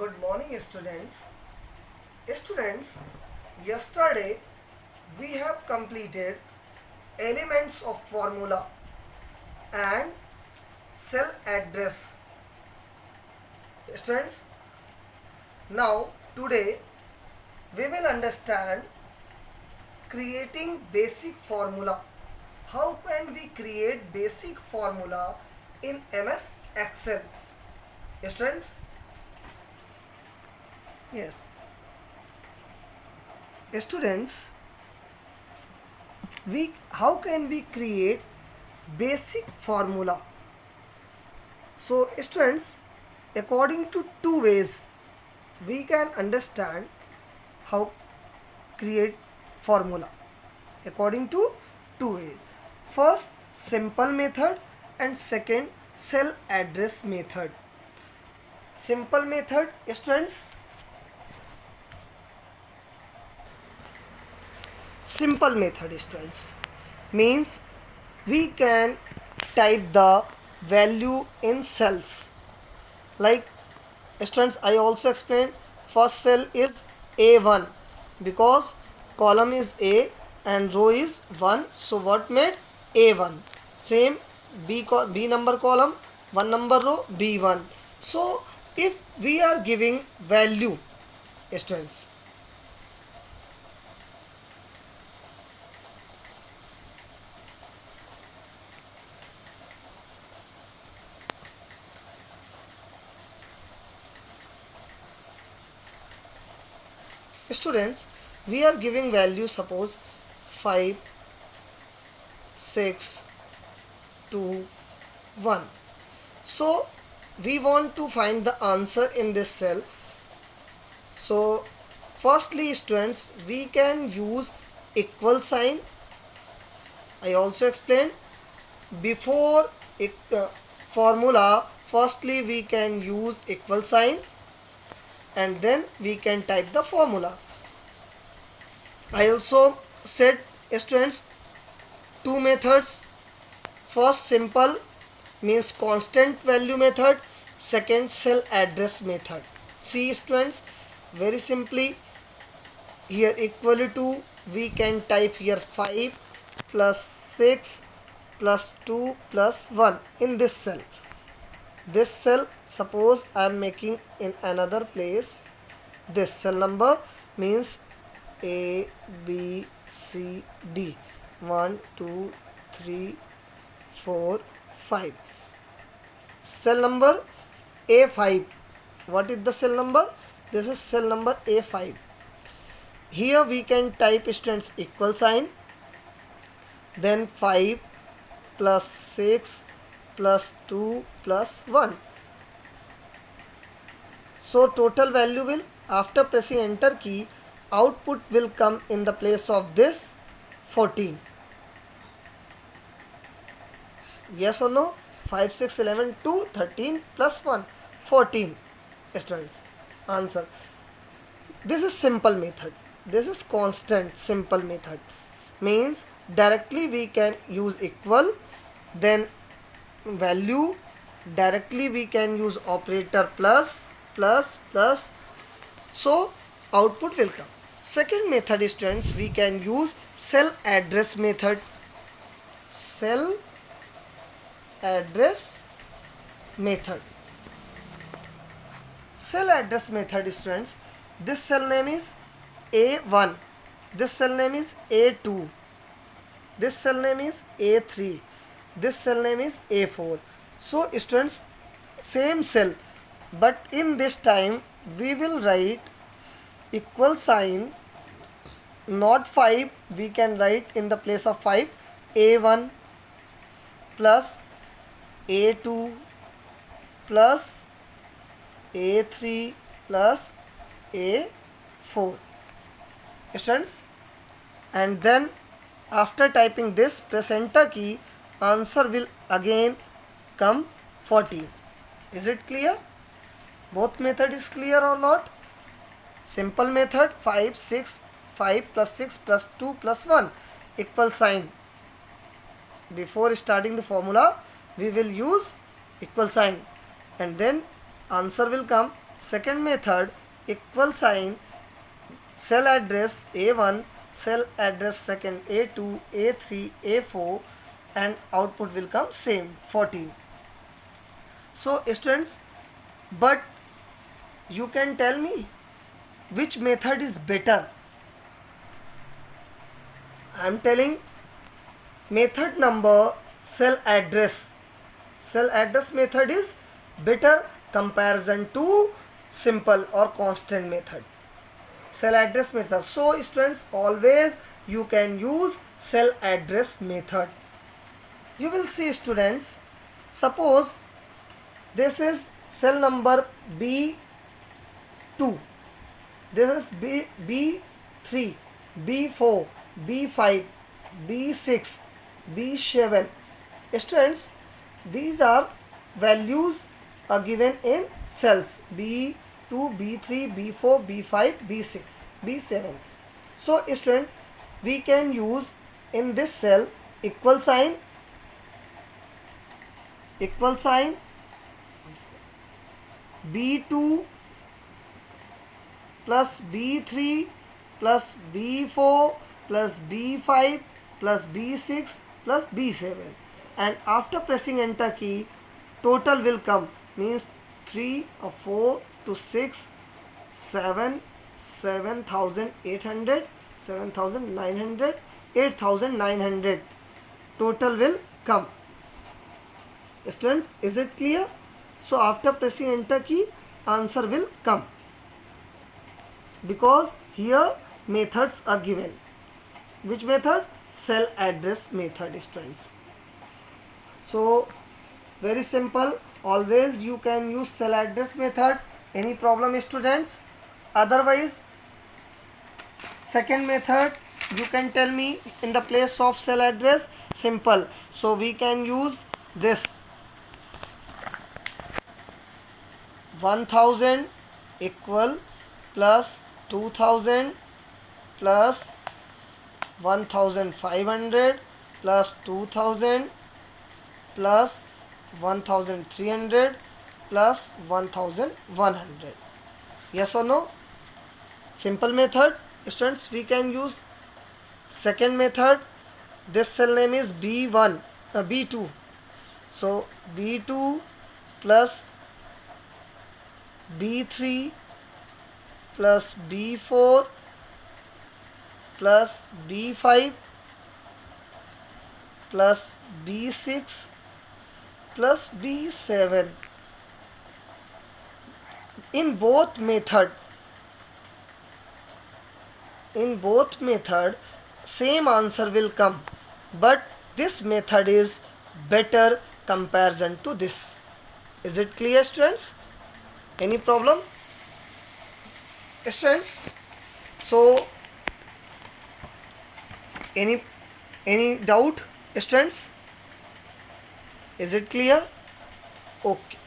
Good morning, students. Students, yesterday we have completed elements of formula and cell address. Students, now today we will understand creating basic formula. How can we create basic formula in MS Excel? Students, yes. Students, how can we create basic formula? So students, according to two ways we can understand how create formula, according to two ways. First, simple method, and second, cell address method. Simple method, students, simple method students means we can type the value in cells. Like students, I also explained first cell is A1 because column is A and row is 1, so what made A1. Same B number column, 1 number row, B1. So if we are giving value, students, we are giving value, suppose 5, 6, 2, 1. So we want to find the answer in this cell. So firstly students, we can use equal sign. I also explained before formula, firstly we can use equal sign and then we can type the formula. I also said students, two methods. First, simple means constant value method. Second, cell address method. See students, very simply here equal to, we can type here 5 plus 6 plus 2 plus 1 in this cell. This cell, suppose I am making in another place. This cell number means A, B, C, D. 1, 2, 3, 4, 5. Cell number A5. What is the cell number? This is cell number A5. Here we can type students equal sign, then 5 plus 6 plus 2 plus 1. So total value will, after pressing enter key, output will come in the place of this 14. Yes or no? 5, 6, 11, 2, 13 plus 1, 14. Students, answer. This is simple method. This is constant simple method. Means directly we can use equal, then value, directly we can use operator plus, plus, plus. So output will come. Second method students, we can use cell address method. Cell address method. Cell address method students, this cell name is A1, this cell name is A2, this cell name is A3, this cell name is A4. So students, same cell, but in this time we will write equal sign, not 5, we can write in the place of 5 A1 plus A2 plus A3 plus A4. Students, and then after typing this, press enter key, answer will again come 14. Is it clear? Both method is clear or not? Simple method 5, 6, 5 plus 6 plus 2 plus 1 equal sign. Before starting the formula, we will use equal sign and then answer will come second method, equal sign, cell address A1, cell address second A2, A3, A4, and output will come same 14. So students, but you can tell me which method is better. I am telling method number cell address. Cell address method is better comparison to simple or constant method. Cell address method. So students, always you can use cell address method. You will see students, suppose this is cell number B2, this is B3, B4, B5, B6, B7. Students, these are values are given in cells B2, B3, B4, B5, B6, B7. So students, we can use in this cell equal sign B2 plus B3 plus B4 plus B5 plus B6 plus B7, and after pressing enter key, total will come, means 3 or 4 to 6, 7, 7,800, 7,900, 8,900 total will come. Students, is it clear? So after pressing enter key, answer will come, because here methods are given. Which method? Cell address method, students. So very simple, always you can use cell address method. Any problem, students? Otherwise, second method you can tell me in the place of cell address. Simple, so we can use this 1000 equal plus 2000 plus 1500 plus 2000 plus 1300 plus 1100. Yes or no? Simple method. Students, we can use second method. This cell name is B1, B2. So B2 plus B3 plus B4 plus B5 plus B6 plus B7. In both method same answer will come, but this method is better comparison to this. Is it clear, students? Any problem, students? So any doubt, students? Is it clear? Okay.